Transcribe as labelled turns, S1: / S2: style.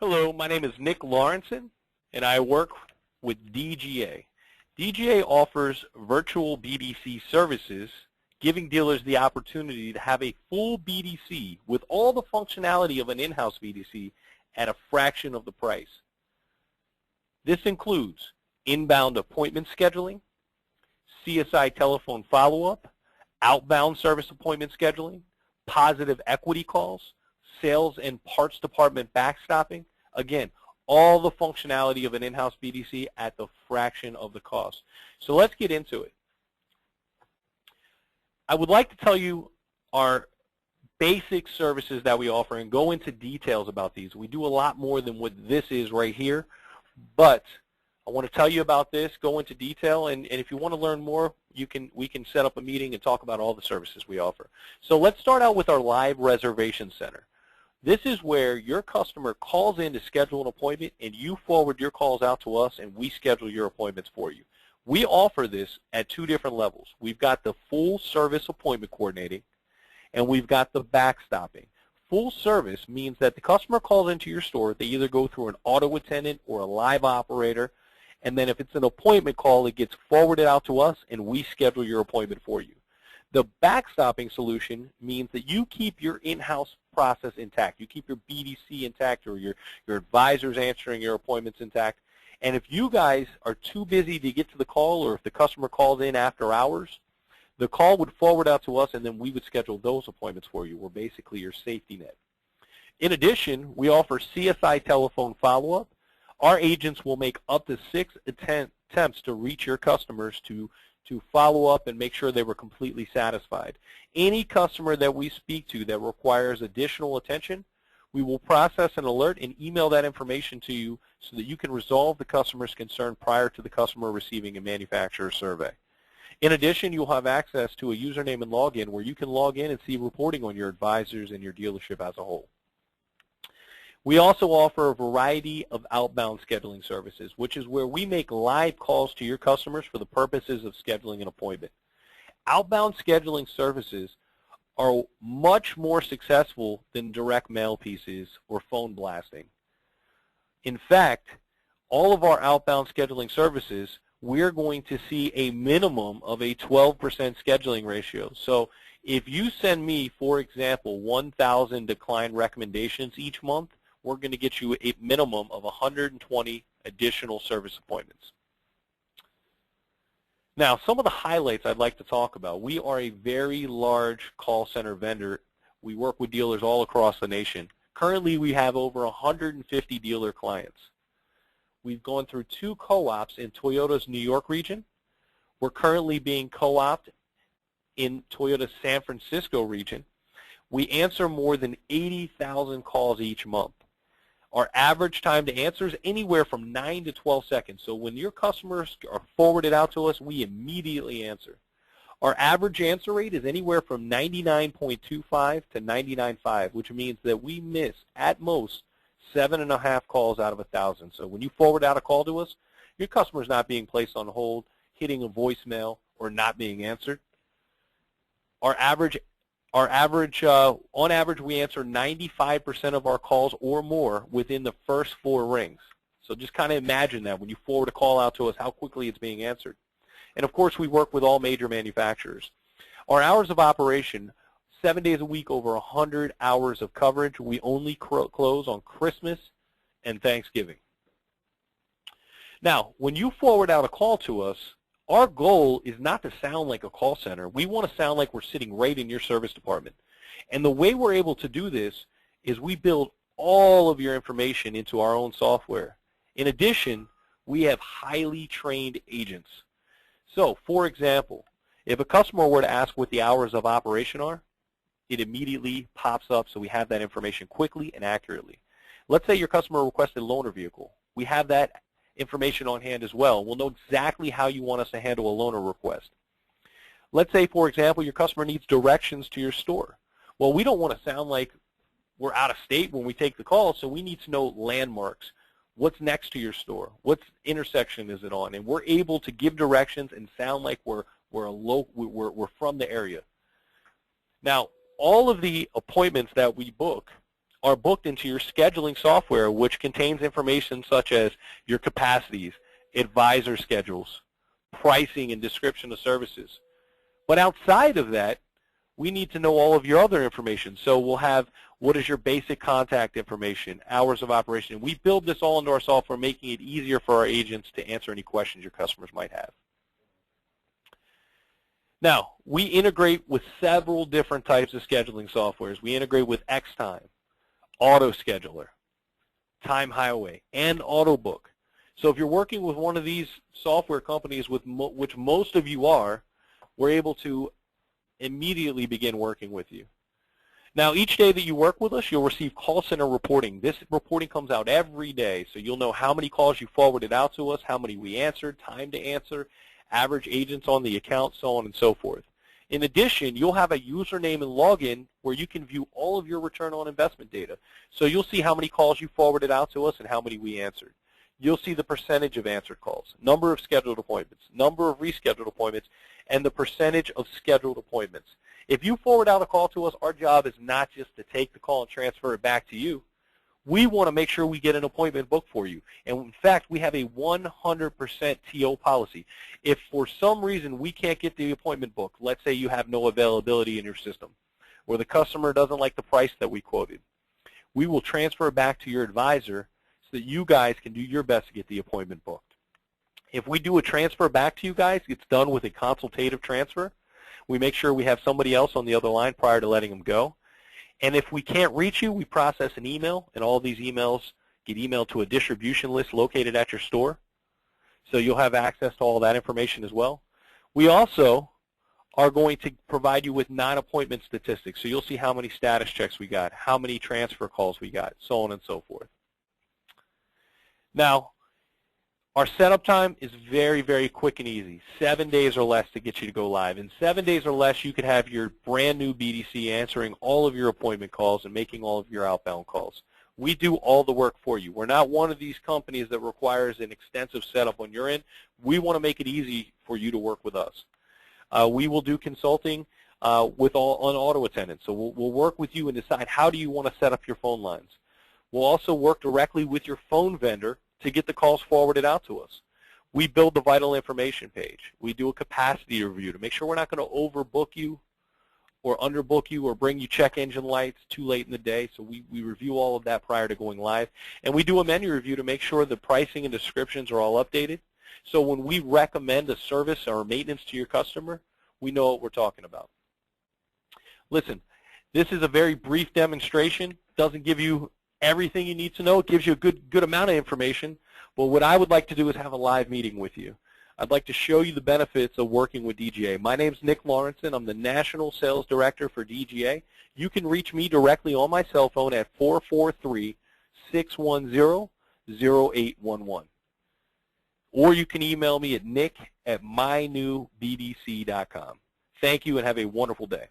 S1: Hello, my name is Nick Lawrenson, and I work with DGA. DGA offers virtual BDC services, giving dealers the opportunity to have a full BDC with all the functionality of an in-house BDC at a fraction of the price. This includes inbound appointment scheduling, CSI telephone follow-up, outbound service appointment scheduling, positive equity calls, sales and parts department backstopping. Again, all the functionality of an in-house BDC at the fraction of the cost. So let's get into it. I would like to tell you our basic services that we offer and go into details about these. We do a lot more than what this is right here, but I want to tell you about this, go into detail, and if you want to learn more, we can set up a meeting and talk about all the services we offer. So let's start out with our live reservation center. This is where your customer calls in to schedule an appointment, and you forward your calls out to us, and we schedule your appointments for you. We offer this at two different levels. We've got the full service appointment coordinating, and we've got the backstopping. Full service means that the customer calls into your store, they either go through an auto attendant or a live operator, and then if it's an appointment call, it gets forwarded out to us, and we schedule your appointment for you. The backstopping solution means that you keep your in-house process intact. You keep your BDC intact, or your advisors answering your appointments intact. And if you guys are too busy to get to the call, or if the customer calls in after hours, the call would forward out to us, and then we would schedule those appointments for you. We're basically your safety net. In addition, we offer CSI telephone follow-up. Our agents will make up to 6 attempts to reach your customers to follow up and make sure they were completely satisfied. Any customer that we speak to that requires additional attention, we will process an alert and email that information to you so that you can resolve the customer's concern prior to the customer receiving a manufacturer survey. In addition, you'll have access to a username and login where you can log in and see reporting on your advisors and your dealership as a whole. We also offer a variety of outbound scheduling services, which is where we make live calls to your customers for the purposes of scheduling an appointment. Outbound scheduling services are much more successful than direct mail pieces or phone blasting. In fact, all of our outbound scheduling services, we're going to see a minimum of a 12% scheduling ratio. So if you send me, for example, 1,000 decline recommendations each month, we're going to get you a minimum of 120 additional service appointments. Now, some of the highlights I'd like to talk about. We are a very large call center vendor. We work with dealers all across the nation. Currently, we have over 150 dealer clients. We've gone through 2 co-ops in Toyota's New York region. We're currently being co-opted in Toyota's San Francisco region. We answer more than 80,000 calls each month. Our average time to answer is anywhere from 9 to 12 seconds. So when your customers are forwarded out to us, we immediately answer. Our average answer rate is anywhere from 99.25 to 99.5, which means that we miss, at most, 7.5 calls out of 1,000. So when you forward out a call to us, your customer is not being placed on hold, hitting a voicemail, or not being answered. On average, we answer 95% of our calls or more within the first 4 rings. So just kind of imagine that when you forward a call out to us, how quickly it's being answered. And of course, we work with all major manufacturers. Our hours of operation, 7 days a week, over 100 hours of coverage. We only close on Christmas and Thanksgiving. Now, when you forward out a call to us, our goal is not to sound like a call center. We want to sound like we're sitting right in your service department. And the way we're able to do this is we build all of your information into our own software. In addition, we have highly trained agents. So, for example, if a customer were to ask what the hours of operation are, it immediately pops up so we have that information quickly and accurately. Let's say your customer requested a loaner vehicle. We have that information on hand as well. We'll know exactly how you want us to handle a loaner request. Let's say, for example, your customer needs directions to your store. Well, we don't want to sound like we're out of state when we take the call, so we need to know landmarks. What's next to your store? What intersection is it on? And we're able to give directions and sound like we're from the area. Now, all of the appointments that we book are booked into your scheduling software, which contains information such as your capacities, advisor schedules, pricing, and description of services. But outside of that, we need to know all of your other information. So we'll have what is your basic contact information, hours of operation. We build this all into our software, making it easier for our agents to answer any questions your customers might have. Now, we integrate with several different types of scheduling softwares. We integrate with Xtime, AutoScheduler, Time Highway, and AutoBook. So if you're working with one of these software companies, which most of you are, we're able to immediately begin working with you. Now, each day that you work with us, you'll receive call center reporting. This reporting comes out every day, so you'll know how many calls you forwarded out to us, how many we answered, time to answer, average agents on the account, so on and so forth. In addition, you'll have a username and login where you can view all of your return on investment data. So you'll see how many calls you forwarded out to us and how many we answered. You'll see the percentage of answered calls, number of scheduled appointments, number of rescheduled appointments, and the percentage of scheduled appointments. If you forward out a call to us, our job is not just to take the call and transfer it back to you. We want to make sure we get an appointment booked for you. And in fact, we have a 100% TO policy. If for some reason we can't get the appointment booked, let's say you have no availability in your system, or the customer doesn't like the price that we quoted, we will transfer it back to your advisor so that you guys can do your best to get the appointment booked. If we do a transfer back to you guys, it's done with a consultative transfer. We make sure we have somebody else on the other line prior to letting them go. And if we can't reach you, we process an email, and all these emails get emailed to a distribution list located at your store. So you'll have access to all that information as well. We also are going to provide you with non-appointment statistics. So you'll see how many status checks we got, how many transfer calls we got, so on and so forth. Now, our setup time is very, very quick and easy, 7 days or less to get you to go live. In 7 days or less, you could have your brand new BDC answering all of your appointment calls and making all of your outbound calls. We do all the work for you. We're not one of these companies that requires an extensive setup on your end. We want to make it easy for you to work with us. We will do consulting on auto attendance. So we'll work with you and decide how do you want to set up your phone lines. We'll also work directly with your phone vendor to get the calls forwarded out to us. We build the vital information page. We do a capacity review to make sure we're not going to overbook you or underbook you or bring you check engine lights too late in the day. So we review all of that prior to going live. And we do a menu review to make sure the pricing and descriptions are all updated. So when we recommend a service or maintenance to your customer, we know what we're talking about. Listen, this is a very brief demonstration. Doesn't give you everything you need to know. It gives you a good amount of information. But what I would like to do is have a live meeting with you. I'd like to show you the benefits of working with DGA. My name's Nick Lawrenson. I'm the National Sales Director for DGA. You can reach me directly on my cell phone at 443-610-0811. Or you can email me at nick@mynewbdc.com. Thank you and have a wonderful day.